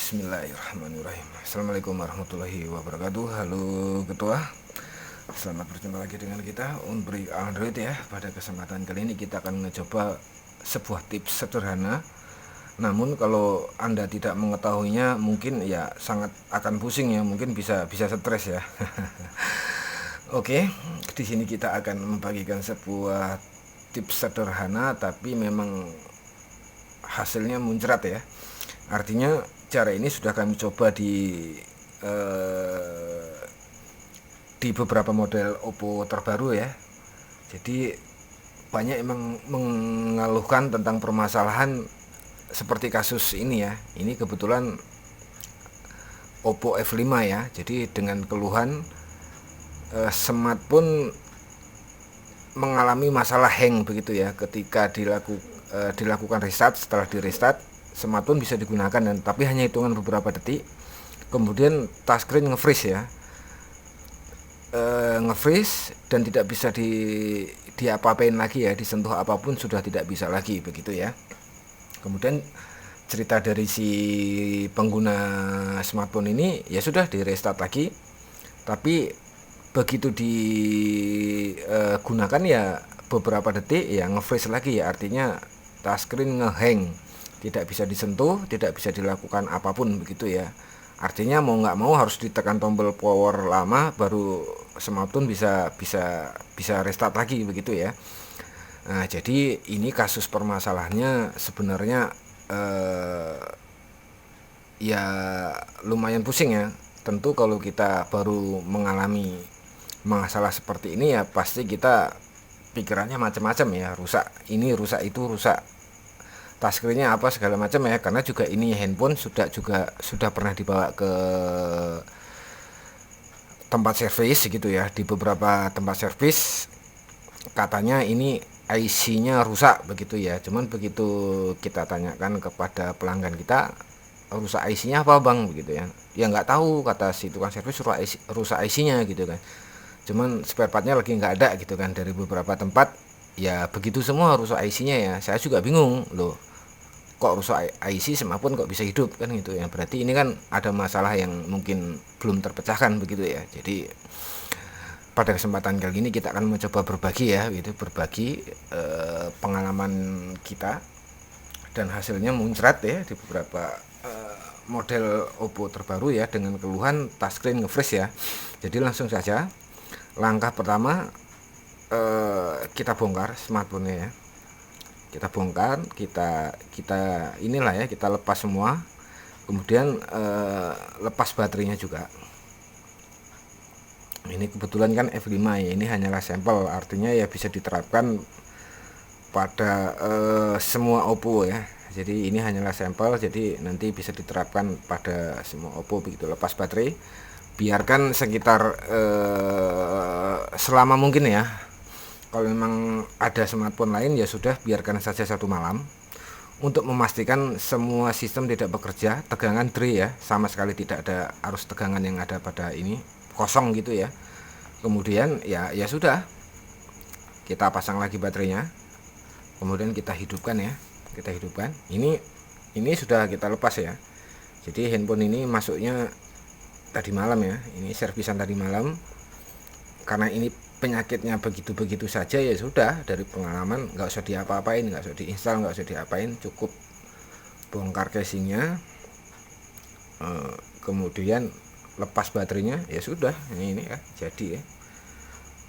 Bismillahirrahmanirrahim. Assalamualaikum warahmatullahi wabarakatuh. Halo ketua, selamat berjumpa lagi dengan kita Unbreak Android ya. Pada kesempatan kali ini kita akan mencoba sebuah tips sederhana. Namun kalau Anda tidak mengetahuinya mungkin ya sangat akan pusing ya, mungkin bisa stres ya. Oke, di sini kita akan membagikan sebuah tips sederhana tapi memang hasilnya muncrat ya. Artinya cara ini sudah kami coba di beberapa model Oppo terbaru ya. Jadi banyak emang mengeluhkan tentang permasalahan seperti kasus ini ya. Ini kebetulan Oppo F5 ya. Jadi dengan keluhan smartphone mengalami masalah hang begitu ya. Ketika dilakukan restart, setelah di restart smartphone bisa digunakan tapi hanya hitungan beberapa detik, kemudian touchscreen nge-freeze ya, nge-freeze dan tidak bisa diapa-apain lagi ya, disentuh apapun sudah tidak bisa lagi begitu ya. Kemudian cerita dari si pengguna smartphone ini ya sudah di restart lagi, tapi begitu digunakan ya beberapa detik ya nge-freeze lagi ya, artinya touchscreen nge-hang, tidak bisa disentuh, tidak bisa dilakukan apapun begitu ya. Artinya mau nggak mau harus ditekan tombol power lama baru smartphone bisa restart lagi begitu ya. Nah, jadi ini kasus permasalahannya sebenarnya ya lumayan pusing ya. Tentu kalau kita baru mengalami masalah seperti ini ya pasti kita pikirannya macam-macam ya, rusak ini, rusak itu, rusak touchscreen-nya apa segala macam ya, karena juga ini handphone sudah pernah dibawa ke tempat servis gitu ya. Di beberapa tempat servis katanya ini IC-nya rusak begitu ya. Cuman begitu kita tanyakan kepada pelanggan kita, rusak IC-nya apa bang begitu ya, ya nggak tahu, kata si tukang servis rusak IC-nya gitu kan. Cuman spare partnya lagi nggak ada gitu kan. Dari beberapa tempat ya begitu semua rusak IC-nya ya. Saya juga bingung loh, kok rusak IC smartphone kok bisa hidup kan gitu ya. Berarti ini kan ada masalah yang mungkin belum terpecahkan begitu ya. Jadi pada kesempatan kali ini kita akan mencoba berbagi ya gitu, berbagi pengalaman kita dan hasilnya muncrat ya di beberapa model Oppo terbaru ya dengan keluhan touchscreen nge-freeze ya. Jadi langsung saja, langkah pertama kita bongkar smartphone-nya ya. Kita bongkar, kita inilah ya, kita lepas semua, kemudian lepas baterainya juga. Ini kebetulan kan F5 ya, ini hanyalah sampel, artinya ya bisa diterapkan pada semua Oppo ya. Jadi ini hanyalah sampel, jadi nanti bisa diterapkan pada semua Oppo begitu. Lepas baterai, biarkan sekitar selama mungkin ya. Kalau memang ada smartphone lain ya sudah, biarkan saja 1 malam untuk memastikan semua sistem tidak bekerja. Tegangan dry ya, sama sekali tidak ada arus tegangan yang ada pada ini, kosong gitu ya. Kemudian ya sudah, kita pasang lagi baterainya, kemudian kita hidupkan ya, kita hidupkan. Ini sudah kita lepas ya. Jadi handphone ini masuknya tadi malam ya, ini servisan tadi malam. Karena ini penyakitnya begitu saja ya sudah, dari pengalaman nggak usah diapa-apain, nggak usah diinstal, nggak usah diapain, cukup bongkar casingnya, kemudian lepas baterainya ya sudah. Ini ya jadi ya.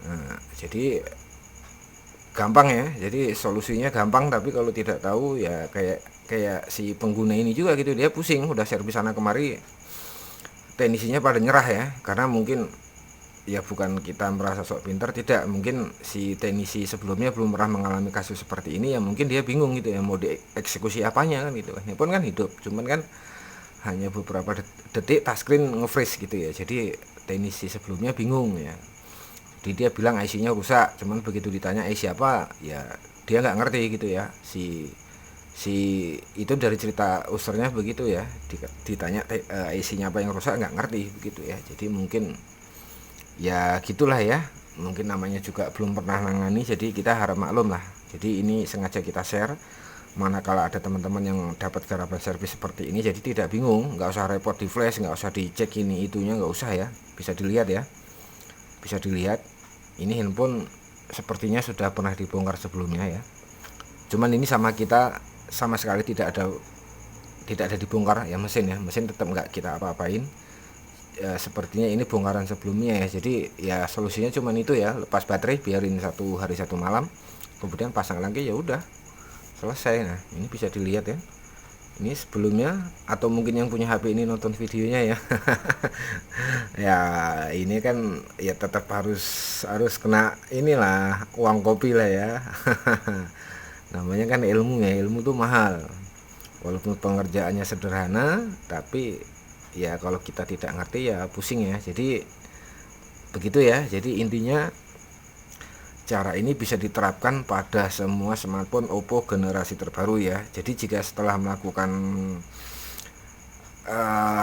Nah, jadi gampang ya, jadi solusinya gampang, tapi kalau tidak tahu ya kayak si pengguna ini juga gitu, dia pusing, udah servis sana kemari, teknisinya pada nyerah ya, karena mungkin ya bukan kita merasa sok pintar, tidak, mungkin si teknisi sebelumnya belum pernah mengalami kasus seperti ini ya, mungkin dia bingung gitu ya mau dieksekusi apanya kan gitu kan. Handphone kan hidup, cuman kan hanya beberapa detik touchscreen nge-freeze gitu ya. Jadi teknisi sebelumnya bingung ya, jadi dia bilang IC-nya rusak, cuman begitu ditanya IC apa ya dia nggak ngerti gitu ya. Si itu dari cerita usernya begitu ya, ditanya IC-nya apa yang rusak nggak ngerti begitu ya. Jadi mungkin ya gitulah ya, mungkin namanya juga belum pernah nangani, jadi kita harap maklum lah. Jadi ini sengaja kita share Manakala ada teman-teman yang dapat garapan servis seperti ini, jadi tidak bingung, nggak usah repot di flash, nggak usah dicek ini itunya, nggak usah ya, bisa dilihat ya, bisa dilihat. Ini handphone sepertinya sudah pernah dibongkar sebelumnya ya, cuman ini sama kita sama sekali tidak ada dibongkar ya, mesin tetap nggak kita apa-apain ya, sepertinya ini bongkaran sebelumnya ya. Jadi ya solusinya cuman itu ya, lepas baterai, biarin 1 hari 1 malam, kemudian pasang lagi, ya udah selesai. Nah ini bisa dilihat ya, ini sebelumnya, atau mungkin yang punya HP ini nonton videonya ya. Ya ini kan ya tetap harus kena inilah uang kopi lah ya. Namanya kan ilmu ya, ilmu tuh mahal, walaupun pengerjaannya sederhana, tapi ya kalau kita tidak ngerti ya pusing ya. Jadi begitu ya. Jadi intinya cara ini bisa diterapkan pada semua smartphone Oppo generasi terbaru ya. Jadi jika setelah melakukan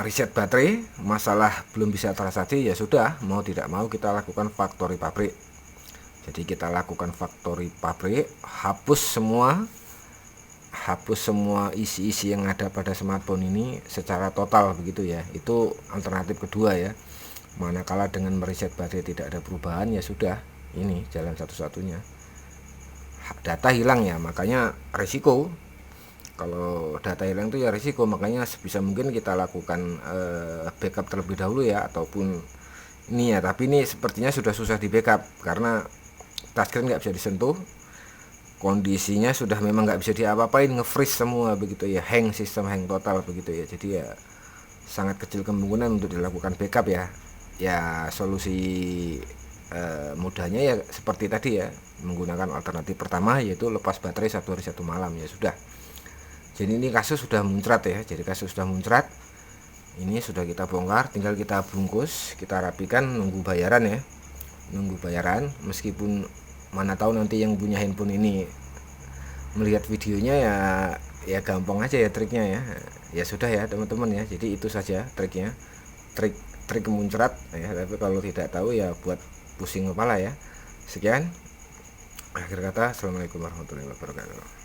reset baterai masalah belum bisa teratasi, ya sudah, mau tidak mau kita lakukan factory pabrik. Jadi kita lakukan factory pabrik, hapus semua isi-isi yang ada pada smartphone ini secara total begitu ya. Itu alternatif kedua ya. Manakala dengan mereset baterai tidak ada perubahan, ya sudah, ini jalan satu-satunya. Data hilang ya, makanya risiko. Kalau data hilang itu ya risiko, makanya sebisa mungkin kita lakukan backup terlebih dahulu ya, ataupun ini ya. Tapi ini sepertinya sudah susah di backup karena touchscreen nggak bisa disentuh, kondisinya sudah memang nggak bisa diapa-apain, nge-freeze semua begitu ya, sistem hang total begitu ya. Jadi ya sangat kecil kemungkinan untuk dilakukan backup ya. Ya solusi mudahnya ya seperti tadi ya, menggunakan alternatif pertama, yaitu lepas baterai 1 hari 1 malam, ya sudah. Jadi ini kasus sudah muncrat ya, ini sudah kita bongkar, tinggal kita bungkus, kita rapikan, nunggu bayaran ya, meskipun mana tahu nanti yang punya handphone ini melihat videonya ya gampang aja ya triknya ya. Ya sudah ya teman-teman ya, jadi itu saja triknya, trik muncrat ya. Tapi kalau tidak tahu ya buat pusing kepala ya. Sekian, akhir kata, assalamualaikum warahmatullahi wabarakatuh.